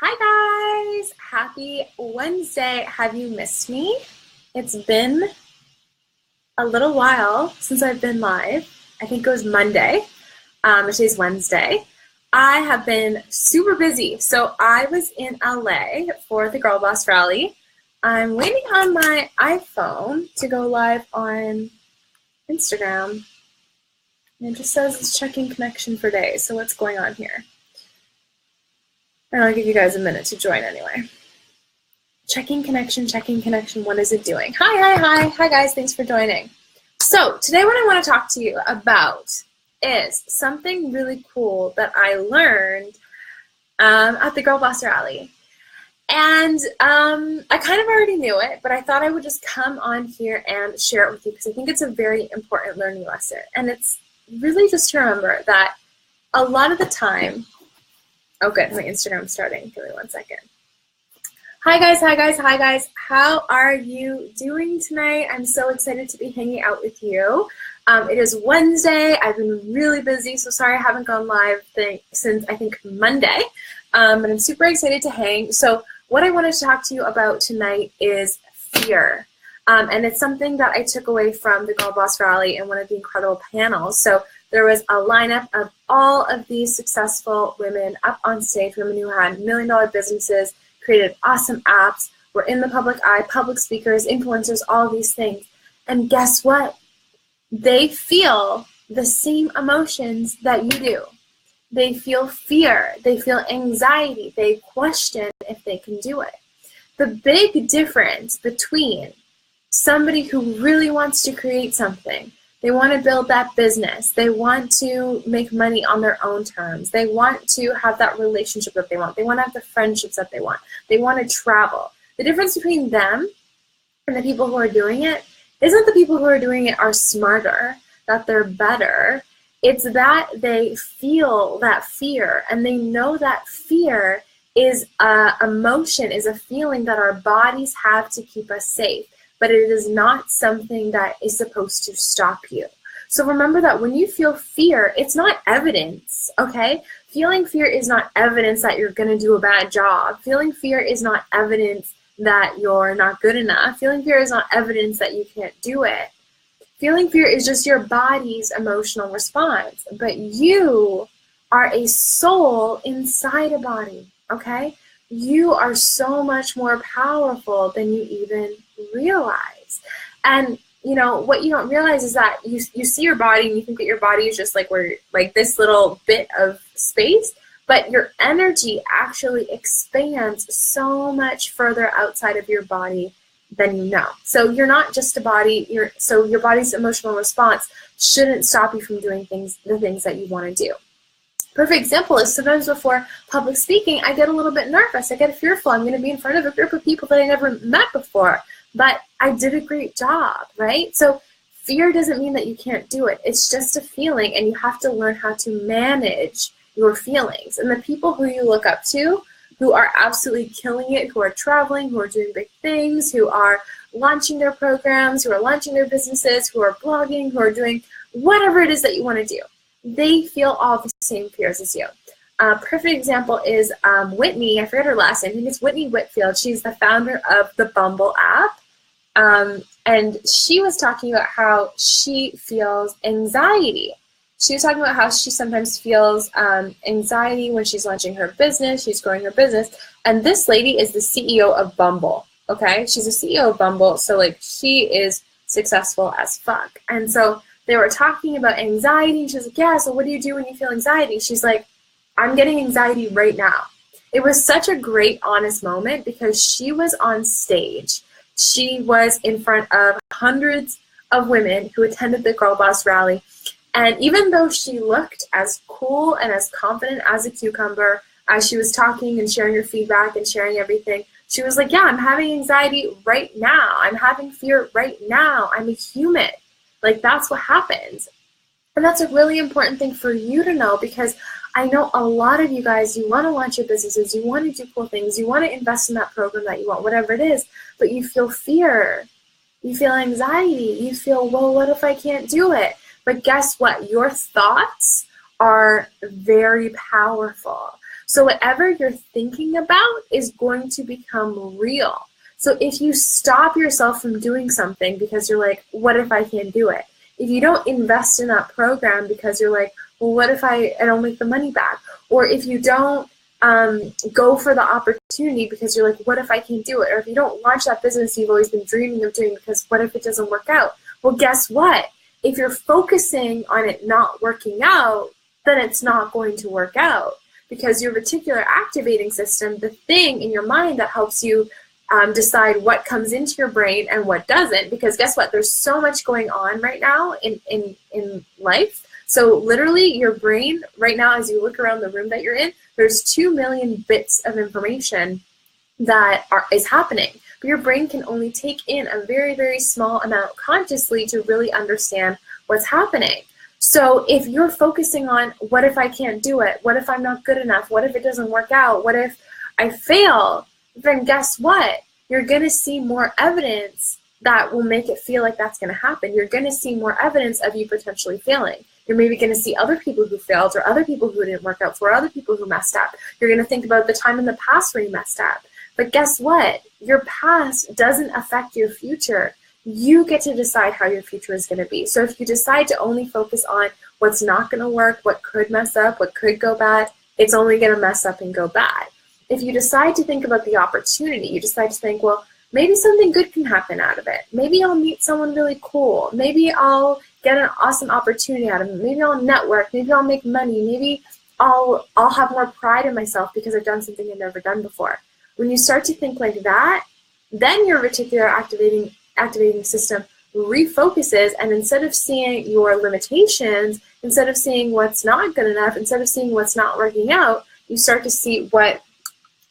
Hi guys! Happy Wednesday. Have you missed me? It's been a little while since I've been live. I think it was Monday. Today's Wednesday. I have been super busy. So I was in LA for the Girl Boss Rally. I'm waiting on my iPhone to go live on Instagram. And it just says it's checking connection for days. So what's going on here? And I'll give you guys a minute to join anyway. Checking connection. What is it doing? Hi guys, thanks for joining. So today what I want to talk to you about is something really cool that I learned at the Girl Boss Rally. And I kind of already knew it, but I thought I would just come on here and share it with you because I think it's a very important learning lesson. And it's really just to remember that a lot of the time, oh good, my Instagram's starting. Give me 1 second. Hi guys. How are you doing tonight? I'm so excited to be hanging out with you. It is Wednesday. I've been really busy, so sorry I haven't gone live since I think Monday. But I'm super excited to hang. So what I wanted to talk to you about tonight is fear. And it's something that I took away from the Girl Boss Rally and one of the incredible panels. So there was a lineup of all of these successful women up on stage, women who had million-dollar businesses, created awesome apps, were in the public eye, public speakers, influencers, all of these things. And guess what? They feel the same emotions that you do. They feel fear. They feel anxiety. They question if they can do it. The big difference between somebody who really wants to create something, they want to build that business, they want to make money on their own terms, they want to have that relationship that they want, they want to have the friendships that they want to travel. The difference between them and the people who are doing it isn't the people who are doing it are smarter, that they're better. It's that they feel that fear, and they know that fear is an emotion, is a feeling that our bodies have to keep us safe. But it is not something that is supposed to stop you. So remember that when you feel fear, it's not evidence, okay? Feeling fear is not evidence that you're going to do a bad job. Feeling fear is not evidence that you're not good enough. Feeling fear is not evidence that you can't do it. Feeling fear is just your body's emotional response. But you are a soul inside a body, okay? You are so much more powerful than you even realize. And you know what you don't realize is that you see your body and you think that your body is just like this little bit of space, but your energy actually expands so much further outside of your body than you know. So you're not just a body, so your body's emotional response shouldn't stop you from doing the things that you want to do. Perfect example is sometimes before public speaking, I get a little bit nervous. I get fearful. I'm going to be in front of a group of people that I never met before, but I did a great job, right? So fear doesn't mean that you can't do it. It's just a feeling, and you have to learn how to manage your feelings. And the people who you look up to, who are absolutely killing it, who are traveling, who are doing big things, who are launching their programs, who are launching their businesses, who are blogging, who are doing whatever it is that you want to do, they feel all the same fears as you. A perfect example is Whitney. I forget her last name. I think it's Whitney Whitfield. She's the founder of the Bumble app. And she was talking about how she feels anxiety. She was talking about how she sometimes feels anxiety when she's launching her business, she's growing her business. And this lady is the CEO of Bumble, okay? She's the CEO of Bumble, so like she is successful as fuck. And so they were talking about anxiety, and she's like, yeah, so what do you do when you feel anxiety? She's like, I'm getting anxiety right now. It was such a great, honest moment because she was on stage. She was in front of hundreds of women who attended the Girl Boss Rally. And even though she looked as cool and as confident as a cucumber as she was talking and sharing her feedback and sharing everything, she was like, yeah, I'm having anxiety right now. I'm having fear right now. I'm a human. Like, that's what happens. And that's a really important thing for you to know, because I know a lot of you guys, you want to launch your businesses, you want to do cool things, you want to invest in that program that you want, whatever it is, but you feel fear, you feel anxiety, you feel, well, what if I can't do it? But guess what? Your thoughts are very powerful. So whatever you're thinking about is going to become real. So if you stop yourself from doing something because you're like, what if I can't do it? If you don't invest in that program because you're like, well, what if I don't make the money back? Or if you don't go for the opportunity because you're like, what if I can't do it? Or if you don't launch that business you've always been dreaming of doing because what if it doesn't work out? Well, guess what? If you're focusing on it not working out, then it's not going to work out, because your reticular activating system, the thing in your mind that helps you decide what comes into your brain and what doesn't, because guess what? There's so much going on right now in life. So literally your brain right now, as you look around the room that you're in, there's 2 million bits of information that is happening. But your brain can only take in a very, very small amount consciously to really understand what's happening. So if you're focusing on, what if I can't do it? What if I'm not good enough? What if it doesn't work out? What if I fail? Then guess what? You're going to see more evidence that will make it feel like that's going to happen. You're going to see more evidence of you potentially failing. You're maybe going to see other people who failed, or other people who didn't work out, for other people who messed up. You're going to think about the time in the past where you messed up. But guess what? Your past doesn't affect your future. You get to decide how your future is going to be. So if you decide to only focus on what's not going to work, what could mess up, what could go bad, it's only going to mess up and go bad. If you decide to think about the opportunity, you decide to think, well, maybe something good can happen out of it. Maybe I'll meet someone really cool. Maybe I'll get an awesome opportunity out of it. Maybe I'll network. Maybe I'll make money. Maybe I'll have more pride in myself because I've done something I've never done before. When you start to think like that, then your reticular activating system refocuses, and instead of seeing your limitations, instead of seeing what's not good enough, instead of seeing what's not working out, you start to see what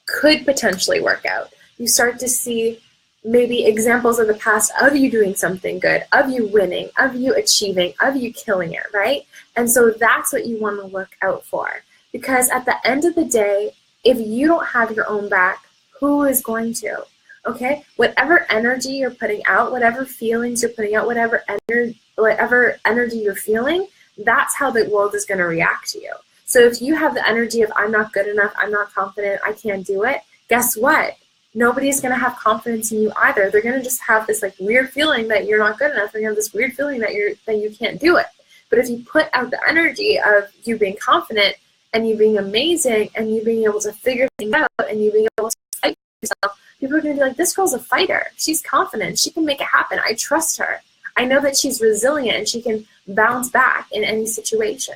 could potentially work out. You start to see maybe examples of the past of you doing something good, of you winning, of you achieving, of you killing it, right? And so that's what you want to look out for. Because at the end of the day, if you don't have your own back, who is going to? Okay? Whatever energy you're putting out, whatever feelings you're putting out, whatever energy you're feeling, that's how the world is going to react to you. So if you have the energy of, I'm not good enough, I'm not confident, I can't do it, guess what? Nobody's going to have confidence in you either. They're going to just have this like weird feeling that you're not good enough. They're going to have this weird feeling that you can't do it. But if you put out the energy of you being confident and you being amazing and you being able to figure things out and you being able to fight for yourself, people are going to be like, this girl's a fighter. She's confident. She can make it happen. I trust her. I know that she's resilient and she can bounce back in any situation.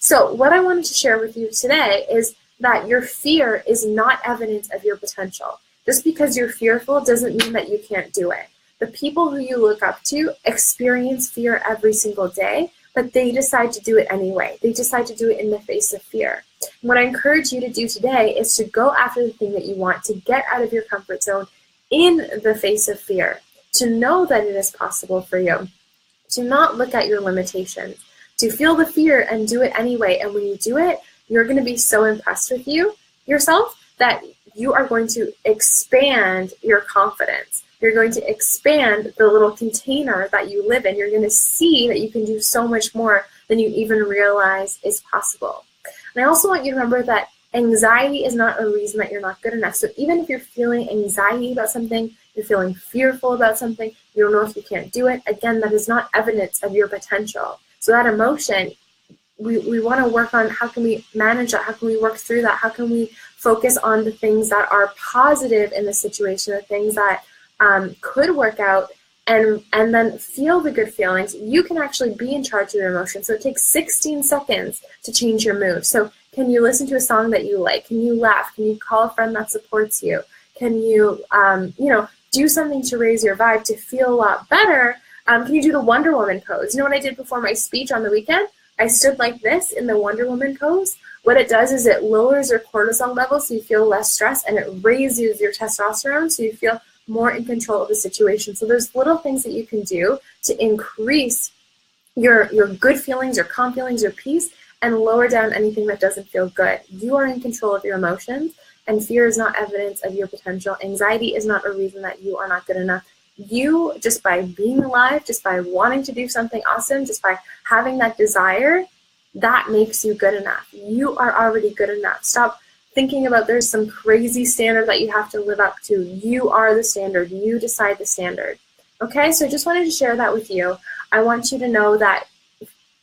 So what I wanted to share with you today is that your fear is not evidence of your potential. Just because you're fearful doesn't mean that you can't do it. The people who you look up to experience fear every single day, but they decide to do it anyway. They decide to do it in the face of fear. And what I encourage you to do today is to go after the thing that you want, to get out of your comfort zone in the face of fear, to know that it is possible for you, to not look at your limitations, to feel the fear and do it anyway. And when you do it, you're going to be so impressed with yourself that you are going to expand your confidence. You're going to expand the little container that you live in. You're going to see that you can do so much more than you even realize is possible. And I also want you to remember that anxiety is not a reason that you're not good enough. So even if you're feeling anxiety about something, you're feeling fearful about something, you don't know if you can't do it, again, that is not evidence of your potential. So that emotion, we want to work on how can we manage that, how can we work through that, how can we focus on the things that are positive in the situation, the things that could work out, and then feel the good feelings. You can actually be in charge of your emotions. So it takes 16 seconds to change your mood. So can you listen to a song that you like? Can you laugh? Can you call a friend that supports you? Can you, do something to raise your vibe to feel a lot better? Can you do the Wonder Woman pose? You know what I did before my speech on the weekend? I stood like this in the Wonder Woman pose. What it does is it lowers your cortisol levels so you feel less stress, and it raises your testosterone so you feel more in control of the situation. So there's little things that you can do to increase your good feelings, your calm feelings, your peace, and lower down anything that doesn't feel good. You are in control of your emotions, and fear is not evidence of your potential. Anxiety is not a reason that you are not good enough. You, just by being alive, just by wanting to do something awesome, just by having that desire, that makes you good enough. You are already good enough. Stop thinking about there's some crazy standard that you have to live up to. You are the standard. You decide the standard. Okay, so I just wanted to share that with you. I want you to know that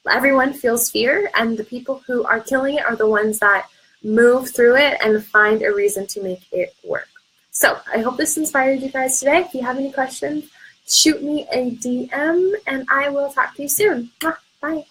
everyone feels fear, and the people who are killing it are the ones that move through it and find a reason to make it work. So I hope this inspired you guys today. If you have any questions, shoot me a DM, and I will talk to you soon. Bye.